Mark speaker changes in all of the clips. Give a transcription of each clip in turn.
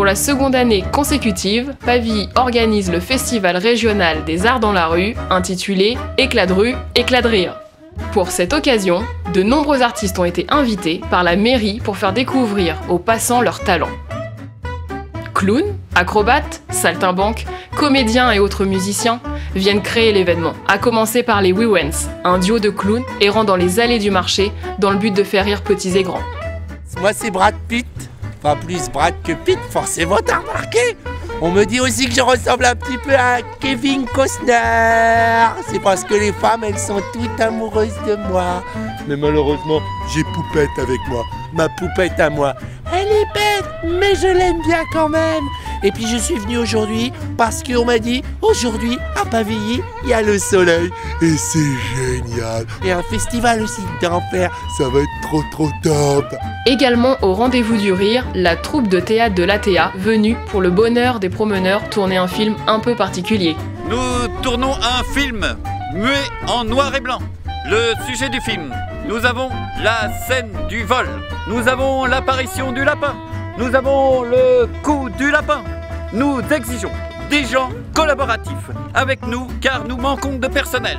Speaker 1: la seconde année consécutive, Pavilly organise le festival régional des arts dans la rue, intitulé Éclat de rue, éclat de rire. Pour cette occasion, de nombreux artistes ont été invités par la mairie pour faire découvrir aux passants leurs talents. Clowns, acrobates, saltimbanques, comédiens et autres musiciens viennent créer l'événement, à commencer par les Wewens, un duo de clowns errant dans les allées du marché dans le but de faire rire petits et grands.
Speaker 2: Moi c'est Brad Pitt, enfin plus Brad que Pitt, forcément t'as remarqué. On me dit aussi que je ressemble un petit peu à Kevin Costner. C'est parce que les femmes elles sont toutes amoureuses de moi. Mais malheureusement j'ai Poupette avec moi, ma poupette à moi. Elle est bête, mais je l'aime bien quand même. Et puis je suis venu aujourd'hui parce qu'on m'a dit aujourd'hui à Pavilly il y a le soleil et c'est génial. Et un festival aussi d'enfer, ça va être trop top.
Speaker 1: Également au rendez-vous du rire, la troupe de théâtre de l'ATA venue pour le bonheur des promeneurs tourner un film un peu particulier.
Speaker 3: Nous tournons un film muet en noir et blanc. Le sujet du film, nous avons la scène du vol, nous avons l'apparition du lapin, nous avons le coup du lapin. Nous exigeons des gens collaboratifs avec nous car nous manquons de personnel.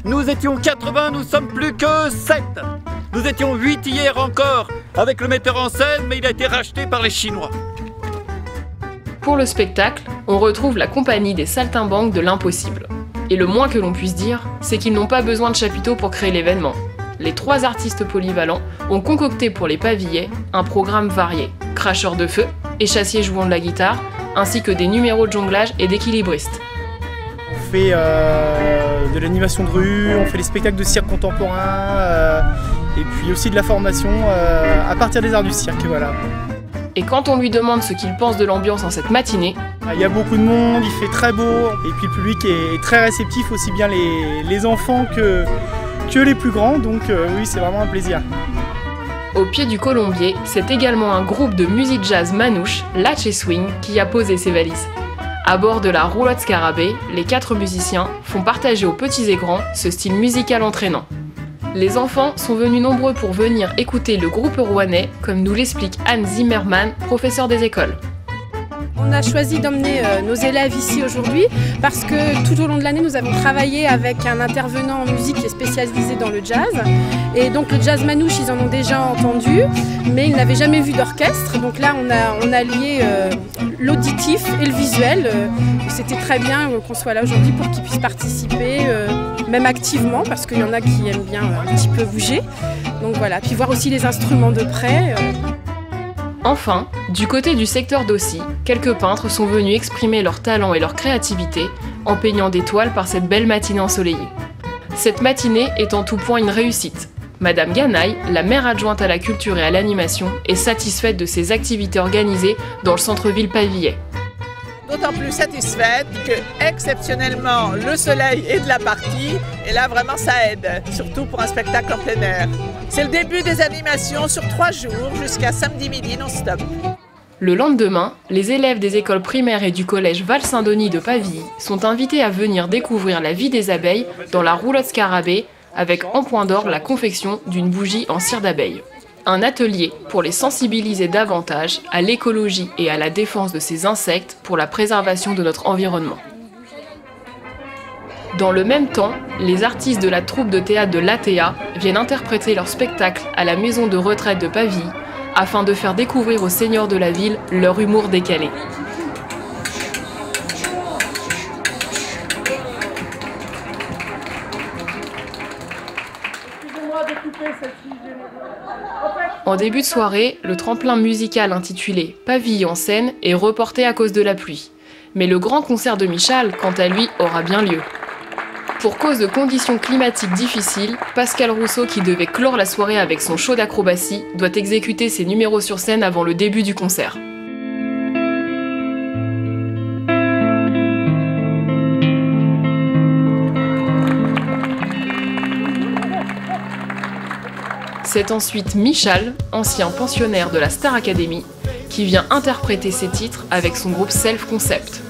Speaker 3: Nous étions 80, nous sommes plus que 7. Nous étions 8 hier encore avec le metteur en scène, mais il a été racheté par les Chinois.
Speaker 1: Pour le spectacle, on retrouve la compagnie des Saltimbanques de l'impossible. Et le moins que l'on puisse dire, c'est qu'ils n'ont pas besoin de chapiteaux pour créer l'événement. Les 3 artistes polyvalents ont concocté pour les Pavillais un programme varié. Cracheurs de feu, échassiers jouant de la guitare, ainsi que des numéros de jonglage et d'équilibristes.
Speaker 4: On fait de l'animation de rue, on fait des spectacles de cirque contemporain, et puis aussi de la formation à partir des arts du cirque, voilà.
Speaker 1: Et quand on lui demande ce qu'il pense de l'ambiance en cette matinée,
Speaker 4: il y a beaucoup de monde, il fait très beau, et puis le public est très réceptif, aussi bien les enfants que les plus grands, donc oui, c'est vraiment un plaisir.
Speaker 1: Au pied du Colombier, c'est également un groupe de musique jazz manouche, Latch et Swing, qui a posé ses valises. À bord de la roulotte Scarabée, les 4 musiciens font partager aux petits et grands ce style musical entraînant. Les enfants sont venus nombreux pour venir écouter le groupe rouennais, comme nous l'explique Anne Zimmermann, professeure des écoles.
Speaker 5: On a choisi d'emmener nos élèves ici aujourd'hui parce que tout au long de l'année, nous avons travaillé avec un intervenant en musique qui est spécialisé dans le jazz. Et donc le jazz manouche, ils en ont déjà entendu, mais ils n'avaient jamais vu d'orchestre. Donc là, on a lié l'auditif et le visuel. C'était très bien qu'on soit là aujourd'hui pour qu'ils puissent participer, même activement, parce qu'il y en a qui aiment bien un petit peu bouger. Donc voilà, puis voir aussi les instruments de près.
Speaker 1: Enfin, du côté du secteur d'Aussy, quelques peintres sont venus exprimer leur talent et leur créativité en peignant des toiles par cette belle matinée ensoleillée. Cette matinée est en tout point une réussite. Madame Ganaille, la maire adjointe à la culture et à l'animation, est satisfaite de ces activités organisées dans le centre-ville pavillais.
Speaker 6: D'autant plus satisfaite que, exceptionnellement, le soleil est de la partie, et là vraiment ça aide, surtout pour un spectacle en plein air. C'est le début des animations sur 3 jours jusqu'à samedi midi non-stop.
Speaker 1: Le lendemain, les élèves des écoles primaires et du collège Val-Saint-Denis de Pavilly sont invités à venir découvrir la vie des abeilles dans la roulotte Scarabée, avec en point d'orgue la confection d'une bougie en cire d'abeille. Un atelier pour les sensibiliser davantage à l'écologie et à la défense de ces insectes pour la préservation de notre environnement. Dans le même temps, les artistes de la troupe de théâtre de l'ATA viennent interpréter leur spectacle à la maison de retraite de Pavilly afin de faire découvrir aux seniors de la ville leur humour décalé. En début de soirée, le tremplin musical intitulé Pavilly en scène est reporté à cause de la pluie. Mais le grand concert de Michal, quant à lui, aura bien lieu. Pour cause de conditions climatiques difficiles, Pascal Rousseau, qui devait clore la soirée avec son show d'acrobatie, doit exécuter ses numéros sur scène avant le début du concert. C'est ensuite Michal, ancien pensionnaire de la Star Academy, qui vient interpréter ses titres avec son groupe Self Concept.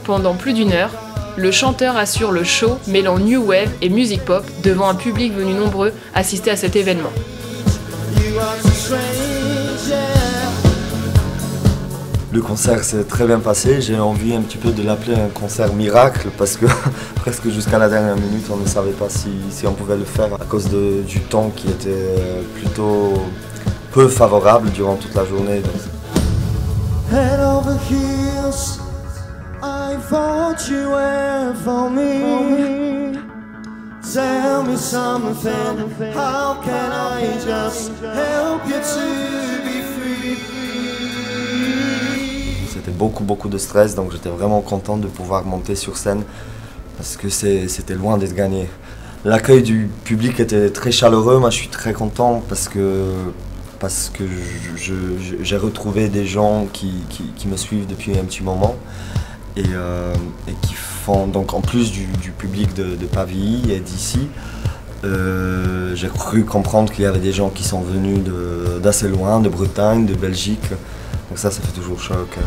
Speaker 1: Pendant plus d'1 heure, le chanteur assure le show mêlant New Wave et musique pop devant un public venu nombreux assister à cet événement.
Speaker 7: Le concert s'est très bien passé, j'ai envie un petit peu de l'appeler un concert miracle parce que presque jusqu'à la dernière minute on ne savait pas si on pouvait le faire à cause du temps qui était plutôt peu favorable durant toute la journée. Head over heels, I thought you were for me. Tell me something, how can I just help you to be free? C'était beaucoup de stress, donc j'étais vraiment content de pouvoir monter sur scène parce que c'était loin d'être gagné. L'accueil du public était très chaleureux, moi je suis très content parce que j'ai retrouvé des gens qui me suivent depuis un petit moment et qui font, donc en plus du public de Pavilly et d'ici, j'ai cru comprendre qu'il y avait des gens qui sont venus d'assez loin, de Bretagne, de Belgique, donc ça fait toujours chaud au cœur.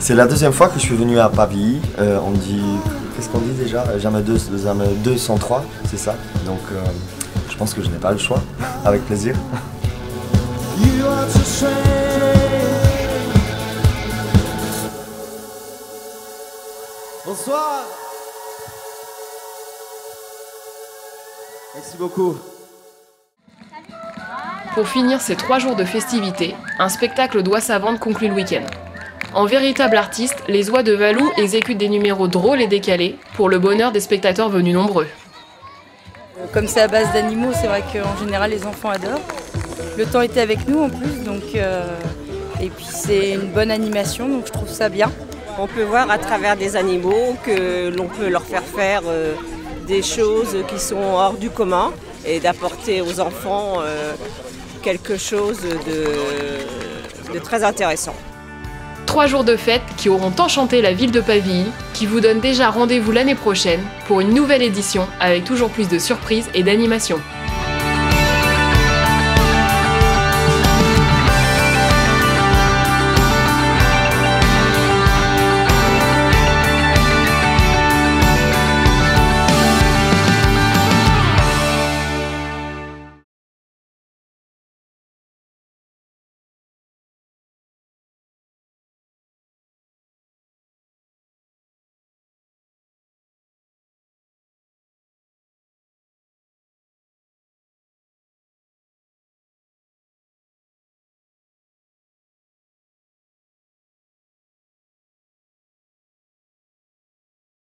Speaker 7: C'est la deuxième fois que je suis venu à Pavilly. On dit, qu'est-ce qu'on dit déjà? Jamais 2 sans 3, c'est ça. Donc je pense que je n'ai pas le choix. Avec plaisir.
Speaker 8: Bonsoir. Merci beaucoup.
Speaker 1: Pour finir ces 3 jours de festivités, un spectacle doit sa vente conclut le week-end. En véritable artiste, les Oies de Valou exécutent des numéros drôles et décalés pour le bonheur des spectateurs venus nombreux.
Speaker 9: Comme c'est à base d'animaux, c'est vrai qu'en général les enfants adorent. Le temps était avec nous en plus, donc et puis c'est une bonne animation, donc je trouve ça bien.
Speaker 10: On peut voir à travers des animaux que l'on peut leur faire des choses qui sont hors du commun et d'apporter aux enfants quelque chose de très intéressant.
Speaker 1: 3 jours de fête qui auront enchanté la ville de Pavilly, qui vous donne déjà rendez-vous l'année prochaine pour une nouvelle édition avec toujours plus de surprises et d'animations.